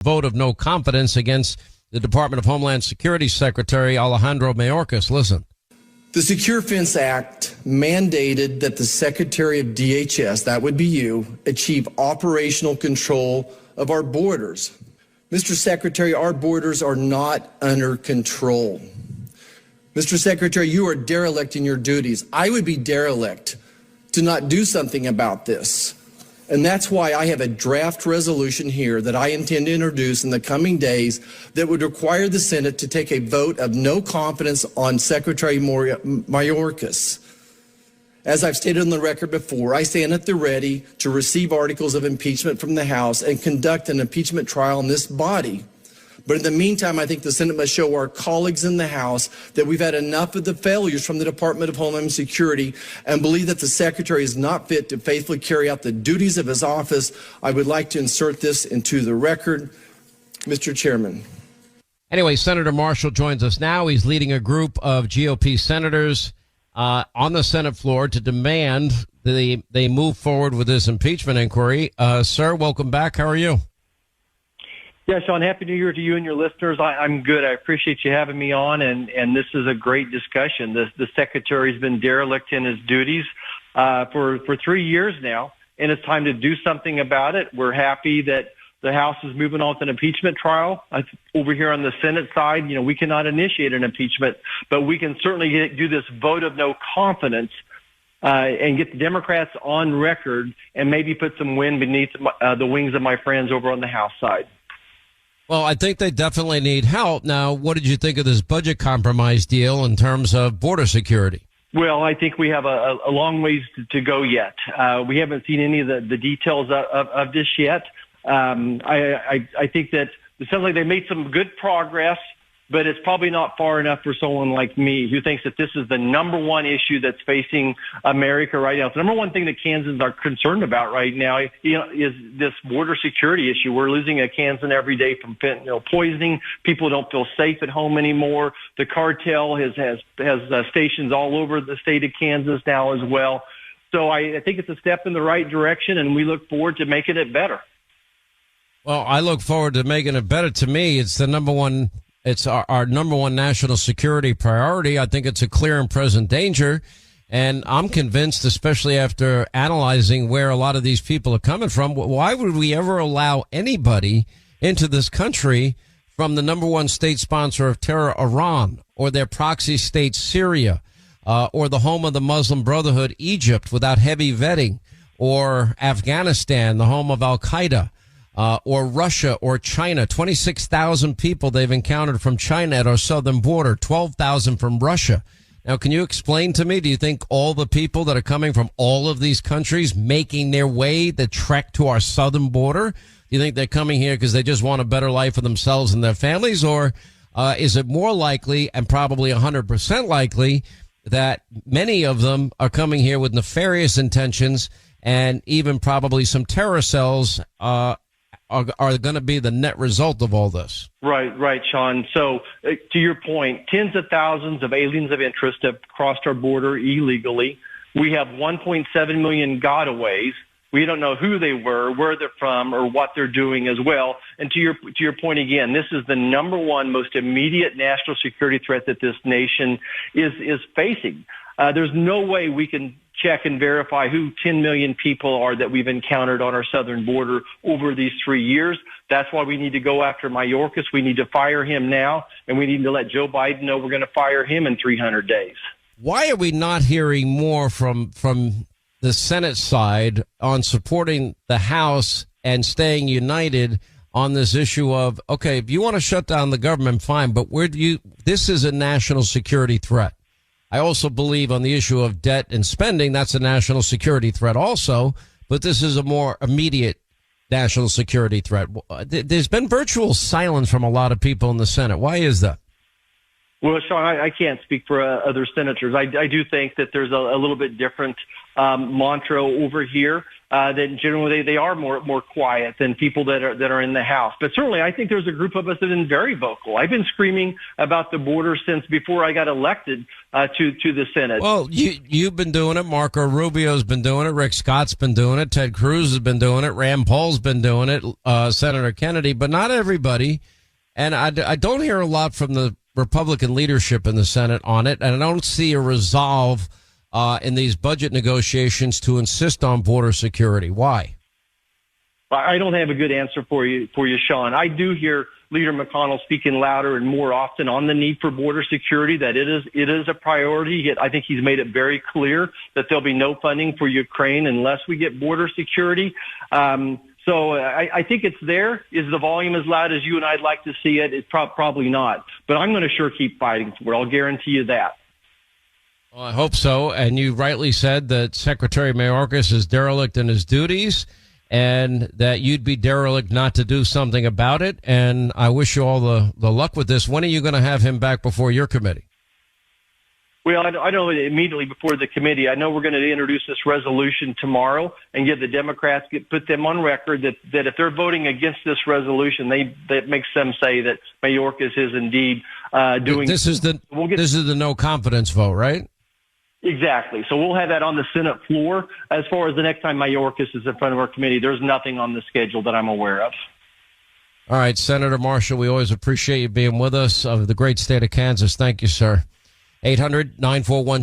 vote of no confidence against the Department of Homeland Security Secretary Alejandro Mayorkas. Listen. The Secure Fence Act mandated that the Secretary of DHS, that would be you, achieve operational control of our borders. Mr. Secretary, our borders are not under control. Mr. Secretary, you are derelict in your duties. I would be derelict to not do something about this. And that's why I have a draft resolution here that I intend to introduce in the coming days that would require the Senate to take a vote of no confidence on Secretary Mayorkas. As I've stated on the record before, I stand at the ready to receive articles of impeachment from the House and conduct an impeachment trial in this body. But in the meantime, I think the Senate must show our colleagues in the House that we've had enough of the failures from the Department of Homeland Security and believe that the Secretary is not fit to faithfully carry out the duties of his office. I would like to insert this into the record. Mr. Chairman. Anyway, Senator Marshall joins us now. He's leading a group of GOP senators on the Senate floor to demand that they move forward with this impeachment inquiry. Sir, welcome back. How are you? Yeah, Sean, Happy New Year to you and your listeners. I'm good. I appreciate you having me on, and this is a great discussion. The Secretary's been derelict in his duties for 3 years now, and it's time to do something about it. We're happy that the House is moving on with an impeachment trial. Over here on the Senate side, we cannot initiate an impeachment, but we can certainly do this vote of no confidence and get the Democrats on record and maybe put some wind beneath the wings of my friends over on the House side. Well, I think they definitely need help. Now, what did you think of this budget compromise deal in terms of border security? Well, I think we have a long ways to go yet. We haven't seen any of the details of this yet. I think that it sounds like they made some good progress, but it's probably not far enough for someone like me who thinks that this is the number one issue that's facing America right now. It's the number one thing that Kansans are concerned about right now, is this border security issue. We're losing a Kansan every day from fentanyl poisoning. People don't feel safe at home anymore. The cartel has stations all over the state of Kansas now as well. So I think it's a step in the right direction, and we look forward to making it better. Well, I look forward to making it better. To me, it's the number one. It's our number one national security priority. I think it's a clear and present danger. And I'm convinced, especially after analyzing where a lot of these people are coming from, why would we ever allow anybody into this country from the number one state sponsor of terror, Iran, or their proxy state, Syria, or the home of the Muslim Brotherhood, Egypt, without heavy vetting, or Afghanistan, the home of Al-Qaeda? Or Russia or China. 26,000 people they've encountered from China at our southern border, 12,000 from Russia. Now, can you explain to me, do you think all the people that are coming from all of these countries making their way, the trek to our southern border, do you think they're coming here because they just want a better life for themselves and their families? Or is it more likely, and probably 100% likely, that many of them are coming here with nefarious intentions, and even probably some terror cells are going to be the net result of all this? Right, Sean. So to your point, tens of thousands of aliens of interest have crossed our border illegally. We have 1.7 million gotaways. We don't know who they were, where they're from, or what they're doing as well. And to your point again, this is the number one most immediate national security threat that this nation is facing. There's no way we can check and verify who 10 million people are that we've encountered on our southern border over these 3 years. That's why we need to go after Mayorkas. We need to fire him now, and we need to let Joe Biden know we're going to fire him in 300 days. Why are we not hearing more from the Senate side on supporting the House and staying united on this issue of, okay, if you want to shut down the government, fine, but this is a national security threat. I also believe on the issue of debt and spending, that's a national security threat also, but this is a more immediate national security threat. There's been virtual silence from a lot of people in the Senate. Why is that? Well, Sean, I can't speak for other senators. I do think that there's a little bit different mantra over here. that generally they are more quiet than people that are in the House. But certainly, I think there's a group of us that have been very vocal. I've been screaming about the border since before I got elected to the Senate. Well, you've been doing it. Marco Rubio's been doing it. Rick Scott's been doing it. Ted Cruz has been doing it. Rand Paul's been doing it. Senator Kennedy, but not everybody. And I don't hear a lot from the Republican leadership in the Senate on it, and I don't see a resolve in these budget negotiations to insist on border security. Why? I don't have a good answer for you, Sean. I do hear Leader McConnell speaking louder and more often on the need for border security, that it is a priority. I think he's made it very clear that there'll be no funding for Ukraine unless we get border security. So I think it's there. Is the volume as loud as you and I'd like to see it? It's probably not. But I'm going to sure keep fighting for it. I'll guarantee you that. Well, I hope so. And you rightly said that Secretary Mayorkas is derelict in his duties and that you'd be derelict not to do something about it. And I wish you all the luck with this. When are you going to have him back before your committee? Well, I know immediately before the committee. I know we're going to introduce this resolution tomorrow and get the Democrats, put them on record that if they're voting against this resolution, that makes them say that Mayorkas is indeed doing. This is the no confidence vote, right? Exactly. So we'll have that on the Senate floor. As far as the next time Mayorkas is in front of our committee, there's nothing on the schedule that I'm aware of. All right, Senator Marshall, we always appreciate you being with us of the great state of Kansas. Thank you, sir. 800-941-SEAN.